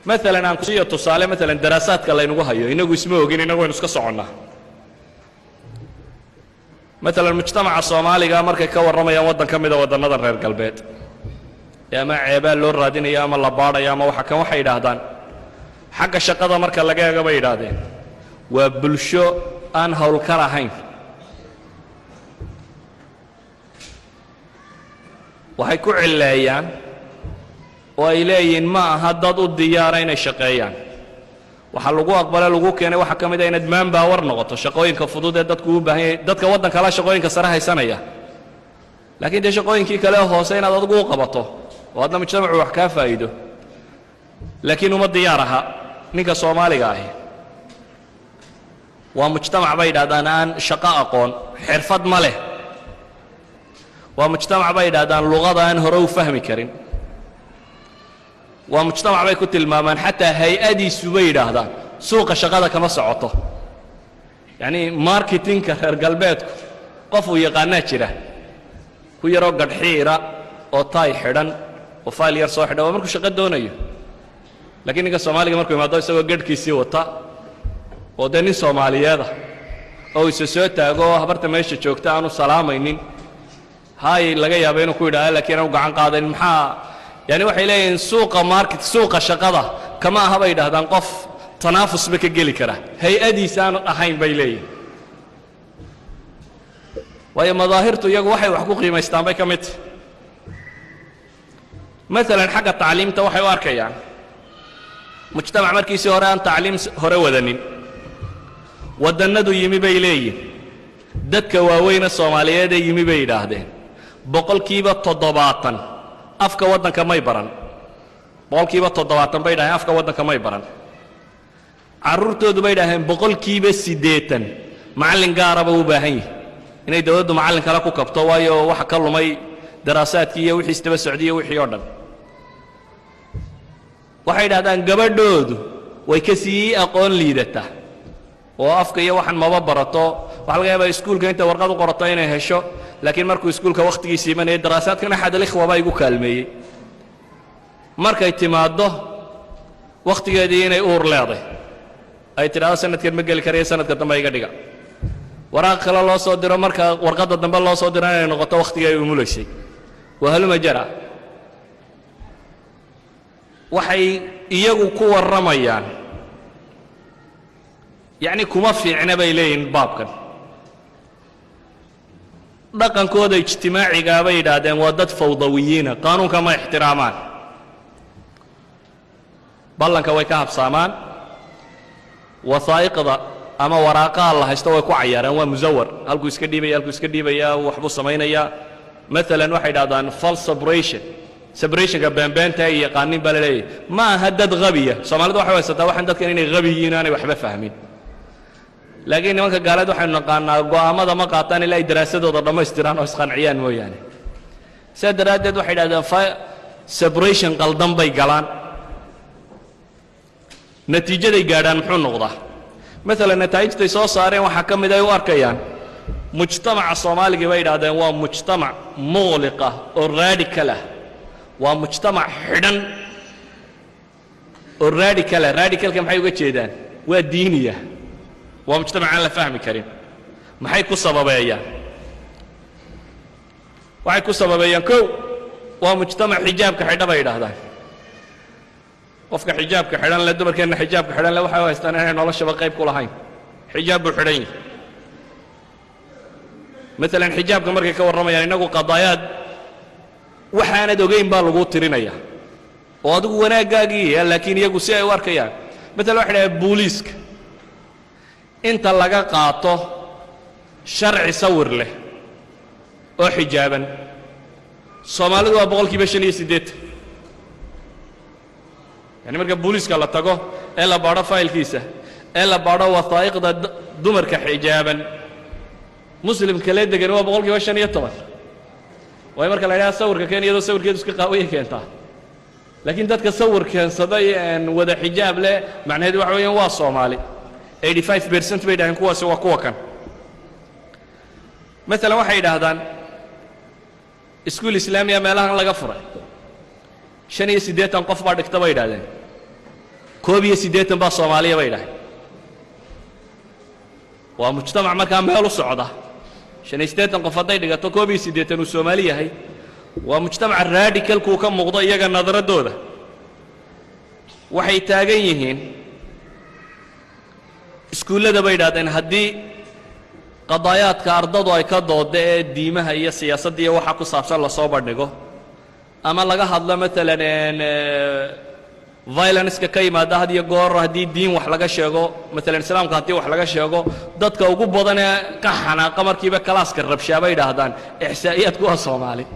مثلا aan ku siiyo tusaale مثلا daraasaadka la inagu hayo inagu isma ogin inagu waynu iska soconnaa مثلا mujtamaca Soomaaliga markay ka waramayaan wadan ka mid ah wadannada reer galbeed ama ceebaa loo raadinayo ama la baadhayo ama waxa kan waxay yiraahdaan xagga shaqada marka laga eego bay yiraahdeen waa bulsho aan hawl ka lahayn waxay ku cilayaan oo ay leeyihiin ma aha dad u diyaar inay shaqeeyaan waxa lagu aqbalay lagu keenay waxa kamid ah inaad maan baawar noqoto shaqooyinka fudud ee dadku u baahan yahay dadka wadanka la shaqooyinka sare haysanaya laakiin de shaqooyinkii kale hoose inaad adigu u qabato oo adna mujtamacu wax ka faa'iido laakiin uma diyaar aha ninka Soomaaliga ah waa mujtamac bay yiraahdaan aan shaqo aqoon xirfad ma leh waa mujtamac bay yiraahdaan luqada aan hore u fahmi karin waa mujtamac bay ku tilmaamaan xataa hay'adiisu bay yiraahdaan suuqa shaqada kama socoto yani marketingka reer galbeedku qof uu yaqaana jira ku yaro gadxiira oo taay xidhan oo faal yar soo xidhan markuu shaqo doonayo laakiin ninka Soomaaliga markuu imaado isagoo gadhkiisii wata oo nin Soomaaliyeed ah oo isa soo taago habarta meesha joogta aanu salaamaynin hay laga yaabo inuu ku yiraahdo laakiin uu gacan qaadan maxaa يعني waxay leeyihiin suuqa market suuqa shaqada kama aha bay yiraahdaan qof tanaafus ba ka gali kara hay'adiisa aan ahayn bay leeyihiin way madaahirtu iyagu waxay wax ku qiimaystaan bay kamid مثلا xagga tacliimta waxay u arkayaan mujtamac markiisii hore aan tacliim hore wadanin wadanadu yimi bay leeyihiin dadka waaweyn Soomaaliyeed ee yimi bay yiraahdeen 70% afka wadanka may baran boqolkiiba 70 bay dhahay afka wadanka may baran carruurtoodu bay dhahay boqolkiiba 80 macallin gaar ah u baahan yahay inay dawladdu macallin kala ku kabto waayo waxa ka lumay daraasaadkii iyo wixii istaba socdiye wixii oo dhan waxay dhahdaan gabadhoodu way ka sii aqoon liidata oo afka iyo waxan maba barato waxa laga yaabaa iskuulka inta warqad u qorato inay hesho laakiin markuu iskuulka waqtigiisa imanay daraasaadkana xad al-ikhwa bay ugu kaalmeeyay markay timaado waqtigeedii inay uur leedahay ay tiraahdo sanadkan ma gali karayo sanadka dambe iga dhiga waraaq kale loo soo diro marka warqadda dambe loo soo diro inay noqoto waqtiga ay umuleysay wahaluma jara waxay iyagu ku waramayaan yani kuma fiicna bay leeyihiin baabkan dhaqankooda ijtimaaciga bay yiraahdeen waa dad fawdawiyiina qaanuunka ma ixtiraamaan ballanka way ka habsaamaan wasaa'iqda ama waraaqaha la haysto way ku cayaaraan waa musawar halku iska dhiibaya waxbu sameynaya مثلا waxay yiraahdaan false separationka beenbeenta ay yaqaanin baa leeyahay ma aha dad qabiya Soomaalidu waxay haysataa waxaan dadkan inay qabi yihiin aanay waxba fahmin laakiin nimanka gaalada waxay naqaanaa go'aamada ma qaataan ilaa ay daraasadooda dhamaystiraan oo isqanciyaan mooyaane sadaradeed waxay yiraahdaan separation qaldan bay galaan natiijada ay gaadhaan muxuu noqdaa مثلا natiijada soo saareen waxa kamid ay u arkayaan mujtamaca Soomaaliga bay yiraahdeen waa mujtamac mughliqa oo radical ah waa mujtamac xidhan oo radicalka maxay uga jeedaan waa diiniya waa mujtamac aan la fahmi karin maxay ku sababayaan waxay ku sababayaan ko waa mujtamac xijaabka xidhan bay yiraahdaan qofka xijaabka xidhan la dumarkeena xijaabka xidhan la waxa haystaan inay noloshaba qayb ku lahayn xijaab buu xidhan yahay مثلا xijaabka markay ka waramayaan inagu qadaayad waxaanad ogeyn baa lagu tirinaya oo adigu wanaagaagii laakiin iyagu si ay u arkayaan مثلا waxa dhahay booliiska inta laga qaato sharci sawir leh oo xijaaban Soomaalidu waa boqolkiiba 85 yani marka booliiska la tago ee la baaro faylkiisa ee la baaro wasaa'iqda dumarka xijaaban مسلم كله دغن waa boqolkiiba 15 way marka la yiraahdo sawirka keeniyada sawirkeedu iska qaaway keenta laakiin dadka sawirkan saday aan wada xijaab leh macnaheedu waxa weeyaan waa Soomaali 85% bay dhahan kuwaas waa kuwa kan مثلا waxay yiraahdaan iskuul islaamiga meelahan laga furay 85 qof baa dhigta bay yiraahdeen كوبية سيديتن با صومالية بيدا ومجتمع مركا ميلو صعدة شان سيديتن قفضي دقاتو كوبية سيديتن والصومالية هي ومجتمع الراديكال كوكا مغضى يجا النظرة دودة waxay taagan yihiin iskuullada bay yidhaahdeen haddii qadaayaadka ardadu ay ka dooda ee diimaha iyo siyaasadda iyo waxa ku saabsan la soo bandhigo ama laga hadlo maalan violence-ka ka yimaada had iyo goor haddii diin wax laga sheego maalan islaamka haddii wax laga sheego dadka ugu badan ee ka xanaaqa markiiba kalaaska rabshaa bay yidhaahdaan ixsaa'iyaadku waa soomaali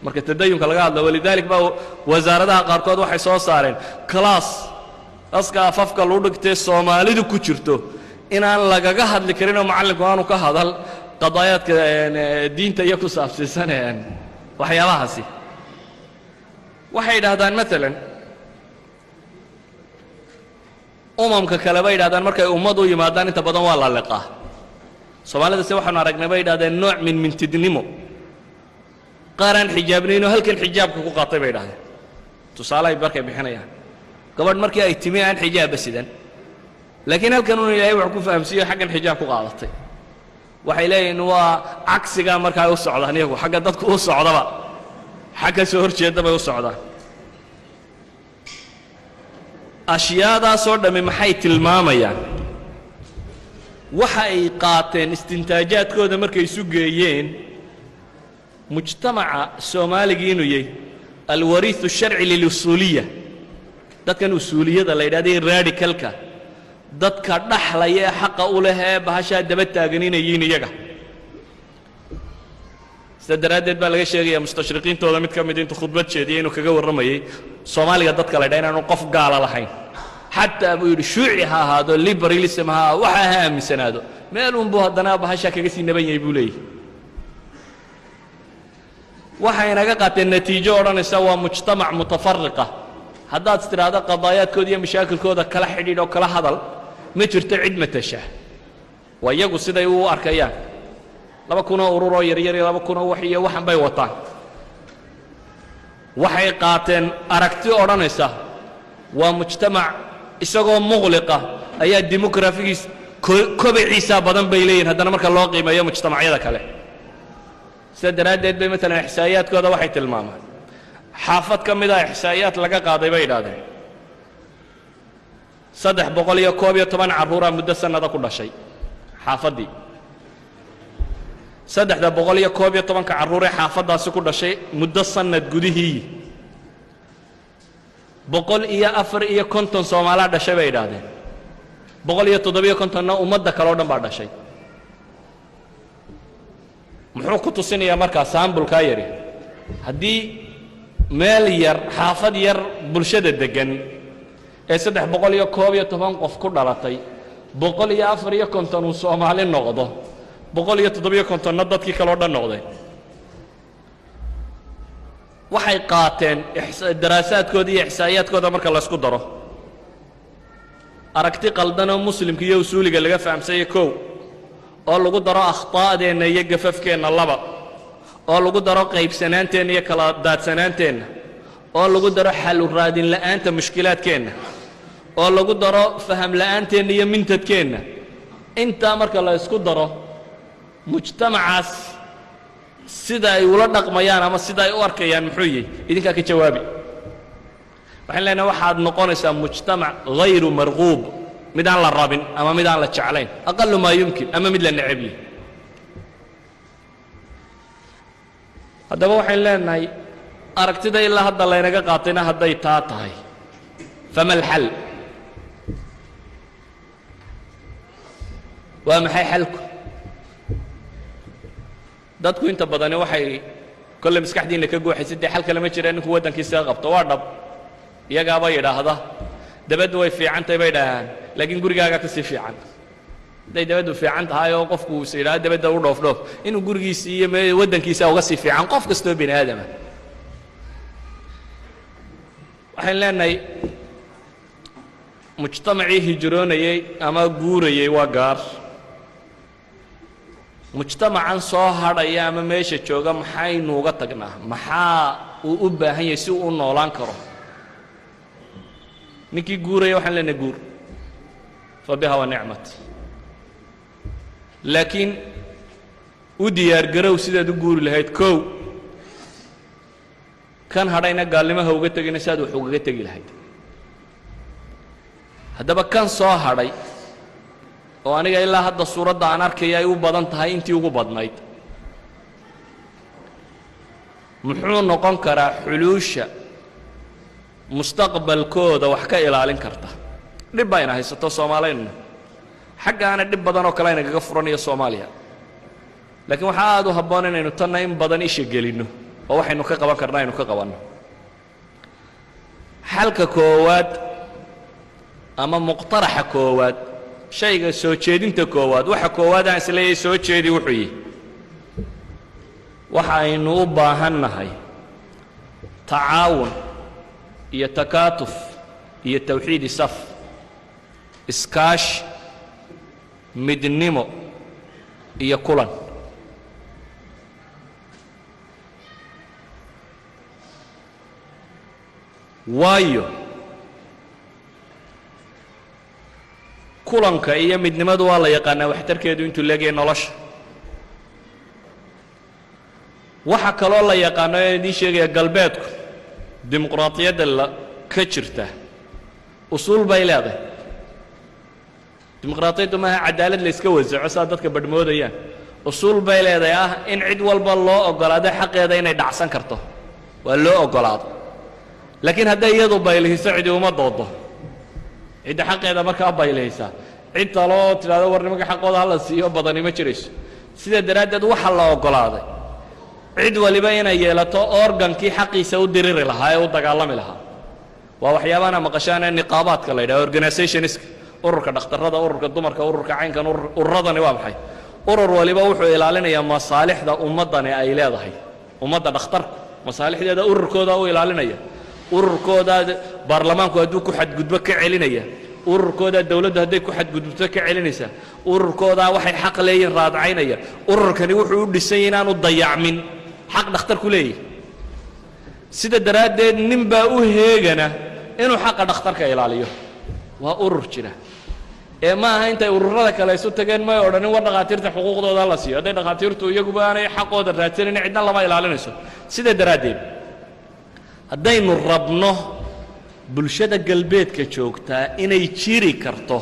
marka tadayunka laga hadlo walidalik baa wasaaradaha qaarkood waxay soo saareen class aska afafka loo dhigtay Soomaalidu ku jirto inaan lagaga hadli karin oo macallinku aanu ka hadal qadaayaadka diinta iyo ku saabsan waxyaabahaasi waxay yidhaahdaan maalan umamka kale bay yidhaahdaan markay ummadu yimaadaan inta badan waa la liqaa Soomaalida si waxaan aragnay bay yidhaahdeen nooc min mintidnimo قارن حجابنينو هل كان حجابك قاطي بيده تصالح بركة بحنايا قبل مركي اجتماع عن حجاب بس إذن لكن هل كانوا يلاقوا عقوف أمسية حق الحجاب قاطي وحيلاقي إنه عكس جا مركي يوسع هنيه وحق ضدك يوسع ضبا حق سهر شيء ضبا يوسع ضبا أشياء ذا صورة من محيط الماما يعني وحي قاتن استنتاجات كذا مركي يسوقين مجتمع سومالي جينوي الوريث الشرعي للأصولية ده كان أصولية ده اللي ده راديكال كا ده كرحلة يا حق أولها بهاشة دبت تاجنين يجين يجا استدرادت بالغ شيء يا مستشرقين تولا متكمدين تخطبت شديين وكجو الرمي سومالي ده كلا دينا نقف قال على حين حتى بيقول شيوعها هذا الليبراليزم ها وحها من سنادو ما لهم بها دنا بهاشة كجسي نبي يقولي waxaynaga qaateen natiijo oranaysa waa mujtamac mutafarriqa haddaad istiraada qadaayaadkooda iyo mashaakilkooda kala xidhiidh oo kala hadal ma jirto cid matasha waa iyagu siday u arkayaan 2,000 urur oo yaryar iyo 2,000 wax iyo waxan bay wataan waxay qaateen aragti oranaysa waa mujtamac isagoo muqliqa ayaa demografigiis kobiciisa badan bay leeyihiin haddana marka loo qiimeeyo mujtamacyada kale سدرادت بي مثلا إحصائيات كذا واحد الماما حافظ كم إذا إحصائيات لقى قاضي بيداده صدح بقولي كوبيا طبعا عبورة مدة سنة ده كل شيء حافظ دي صدح ده بقولي كوبيا طبعا كعبورة حافظ ده كل شيء مدة سنة جودي هي بقول إيا أفر إيا كنتم سومالا ده شيء بيداده بقول إيا تضبيه كنتم نا أمد ده كلام بعد شيء muxuu ku tusinayaa markaa saambulka yari haddii meel yar xaafad yar bulshada degan ee 312 qof ku dhalatay 154 uu Soomaali noqdo 157 na dadkii kale oo dhan noqday waxay qaateen daraasaadkooda iyo ihsaa'iyaadkooda marka la isku daro aragti qaldan oo muslimka iyo usuuliga laga fahamsay koow oo lagu daro akhtaa'deena iyo gafafkeena laba oo lagu daro qaybsanaanteena iyo kala daadsanaanteena oo lagu daro xal u raadin la'aanta mushkilaadkeena oo lagu daro faham la'aanteena iyo mintadkeena inta marka la isku daro mujtamacaas sida ay ula dhaqmayaan ama sida ay u arkayaan muxuu yahay idinka ka jawaabi waxaan leenahay waxaad noqonaysaa mujtamac ghayru marghuub midaan la rabin ama midaan la jeclayn aqallu ma yumkin ama mid la nacabi haddaba waxaan leenahay aragtida ilaa hadda laynaga qaatayna hadday taa tahay fama alxal waa maxay xalku dadku inta badani waxay kolle maskaxdiina ka gooxaysay dee xal kale ma jiraan ninku waddankiisa qabto waa dhab iyagaaba yidhaahda dabaddu way fiican tahay bay dhahaan laakiin gurigaaga ka sii fiican hadday dabaddu fiican tahay oo qofku is yidhaahdo dabadda u dhoofdhoof inuu gurigiisa iyo waddankiisa uga sii fiican qof kastoo bini aadama waxaan leenahay mujtamacii hijroonayey ama guurayey waa gaar mujtamacan soo hadhaya ama meesha jooga maxaynu uga tagnaa maxaa uu u baahan yahay si uu u noolaan karo ninkii guuraya waxaan leenahay guur fa biha wa nicmat laakiin u diyaargarow sidaad u guuri lahayd kow kan hadhayna gaalnimaha uga tegina si aad wax ugaga tegi lahayd haddaba kan soo hadhay oo aniga ilaa hadda suuradda aan arkaya ay u badan tahay intii ugu badnayd muxuu noqon karaa xuluusha mustaqbalkooda wax ka ilaalin karta dhib bayna haysato soomaaliyana xaggaana dhib badan oo kale aynagaga furanayo soomaaliya laakiin waxaa aad u habboon inaynu tanna in badan isha gelinno oo waxaynu ka qaban karna aynu ka qabanno xalka koowaad ama muqtaraxa koowaad shayga soo jeedinta koowaad waxa koowaad aan isleeyahay soo jeedi wuxuu yihi waxa aynu u baahannahay tacaawun iyo takaatuf iyo tawxiidi saf iskaashi midnimo iyo kulan waayo kulanka iyo midnimadu waa la yaqaanaa waxtarkeedu intuu leegyahay nolosha waxa kaloo la yaqaano ee idiin sheegaya galbeedku dimuqraadiyadda ka jirta usuul bay leedahay dimuqraadiyaddu maaha cadaalad la iska wasaco saa dadka badhmoodayaan usuul bay leedahay ah in cid walba loo oggolaado xaqeeda inay dhacsan karto waa loo oggolaado laakiin hadday iyadu baylihiso cidi uma doodo cidda xaqeeda markaa baylihaysaa cid taloo tidhahdo war nimanka xaqooda hala siiyo badani ma jirayso sidaa daraaddeed waxa la oggolaaday cid waliba inay yeelato organkii xaqiisa u diriri lahaa ee u dagaalami lahaa waa waxyaabaana maqashaan ee niqaabaadka la yidhaha organizationska ururka dhakhtarrada ururka dumarka ururka caynkan ururadani waa maxay urur waliba wuxuu ilaalinayaa masaalixda ummaddani ay leedahay ummadda dhakhtarku masaalixdeeda ururkooda u ilaalinaya ururkooda baarlamaanku hadduu ku xadgudbo ka celinaya ururkooda dawladdu hadday ku xadgudubto ka celinaysaa ururkooda waxay xaq leeyihin raadcaynaya ururkani wuxuu u dhisan yahay inaanu dayacmin xaq dhakhtarku leeyahay sida daraaddeed nin baa u heegana inuu xaqa dhakhtarka ilaaliyo waa urur jira ee ma aha intay ururada kale isu tageen may odhanin war dhakhaatiirta xuquuqdooda la siiyo hadday dhakhaatiirtu iyaguba aanay xaqooda raadsanin cidna lama ilaalinayso sida daraaddeed haddaynu rabno bulshada galbeedka joogtaa inay jiri karto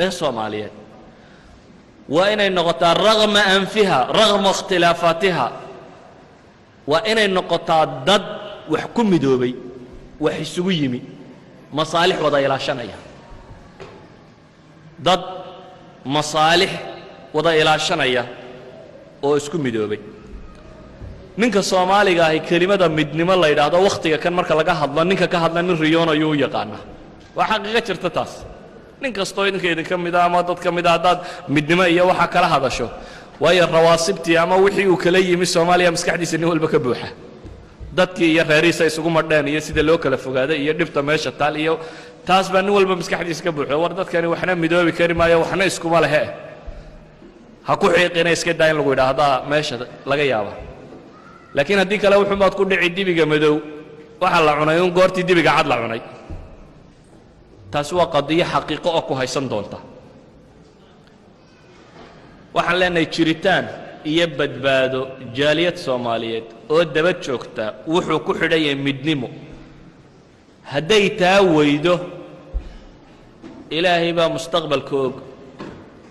ee soomaaliyeed waa inay noqotaa ragma anfiha ragma ikhtilaafaatiha waa inay noqotaa dad wax ku midoobay wax isugu yimi masaalix wada ilaashanaya dad masaalix wada ilaashanaya oo isku midoobay ninka Soomaaliga ah kelimada midnimo la yiraahdo waqtiga kan marka laga hadlo ninka ka hadla nin riyoon ayuu yaqaan waxa xaqiiqo jirta taas nin kasto idinka kamid ah ama dad kamid ah dad midnimo iyo waxa kala hadasho waayo rawaasibtii ama wixii uu kala yimi Soomaaliya maskaxdiisa nin walba ka buuxa dadkii iyo reeriisa isugu madhaan iyo sida loo kala fogaaday iyo dhibta meesha taal iyo taas baa nin walba maskaxdiisa ka buuxa war dadkani waxna midoobi kari maayo waxna isku ma lahe ha ku xiiqina iska daayin lagu yiraahdo meesha laga yaabo laakiin haddii kale wuxuu maad ku dhici dibiga madow waxa la cunay un goortii dibiga cad la cunay taas waa qadiyo xaqiiqo oo ku haysan doonta waxaan leenahay jiritaan iyo badbaado jaaliyad Soomaaliyeed oo daba joogta wuxuu ku xidhay midnimo hadday taa weydo ilaahay baa mustaqbalkoog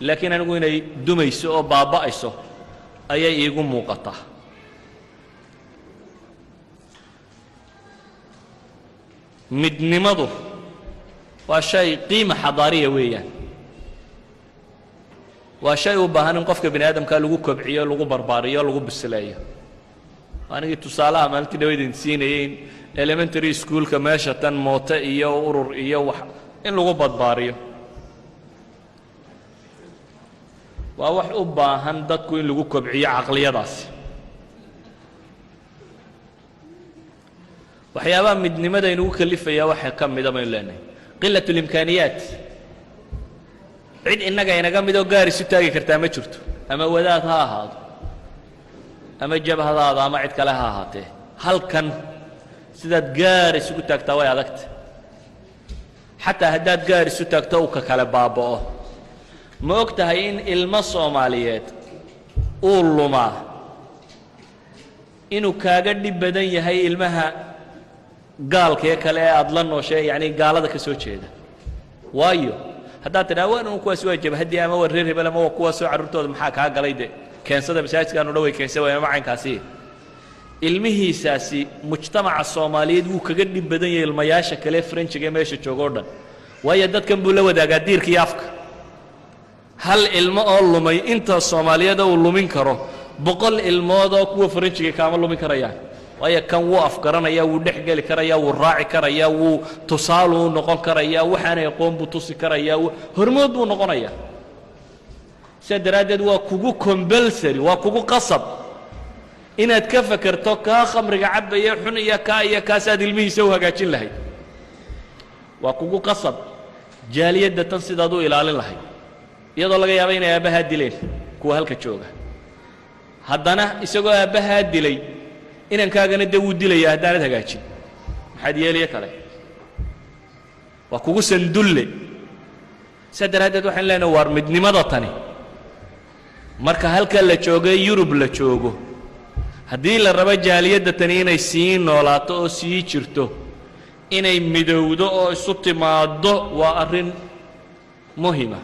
laakiin anigu inay dumayso oo baaba'ayso ayay iigu muuqataa midnimadu waa shay qiimo xadaariya weeyaan waa shay u baahan in qofka bini aadamka lagu kobciyo lagu barbaariyo lagu bisleeyo anigi tusaalaha maalintii dhaweydin siinayay elementary schoolka meesha tan mooto iyo urur iyo wax in lagu barbaariyo waa wax u baahan dadku in lagu kobciyo aqliyadaas waxyaabaha midnimada inuu kalifaya waxa ka mid ah leenahay qillatu imkaaniyaat cid inaga midoo gaari si taagi kartaa ma jirto ama wadaad ha ahaado ama jabhadaada ama cid kale ha ahaatee halkan sidaad gaari isugu taagtaa way adagta xataa haddaad gaar isu taagto uu ka kale baaba'o ma og tahay in ilmo soomaaliyeed uu lumaa inuu kaaga dhib badan yahay ilmaha gaalkee kale ee aad la nooshay yacni gaalada ka soo jeeda waayo haddaad tidhaha waan un kuwaas waa jabhaddii ama waa reer hebel ama waa kuwaasoo carruurtooda maxaa kaa galay de keensada masaajidkaanu dhan way keensan waayeen ama caynkaasi ilmihiisaasi mujtamaca soomaaliyeed wuu kaga dhib badan yahay ilmayaasha kale frenchiga ee meesha jooga o dhan waayo dadkan buu la wadaagaa diirka iyo afka hal ilmo oo lumay inta soomaaliyeeda uu lumin karo 100 ilmood oo kuwa frenchiga kaama lumin karayaan waayo kan wuu afgaranayaa wuu dhex geli karayaa wuu raaci karayaa wuu tusaaluu noqon karayaa waxaanay aqoon buu tusi karayaa hormood buu noqonayaa sidaa daraaddeed waa kugu compulsory waa kugu qasab inaad ka fakerto kaa khamriga cabaya xun iyo kaasaad ilmihiisa u hagaajin lahayd waa kugu qasab jaaliyadda tan sidaad u ilaalin lahayd iyadoo laga yaaba inay aabbahaa dileen kuwa halka jooga haddana isagoo aabbahaa dilay inankaagana dee wuu dilaya haddaanad hagaajin maxaad yeeliye kale waa kugu sandulle sidaa daraaddeed waxaan leenahay waar midnimada tani marka halka la joogo yurub la joogo haddii la rabo jaaliyadda tani inay sii noolaato oo sii jirto inay midowdo oo isu timaaddo waa arrin muhima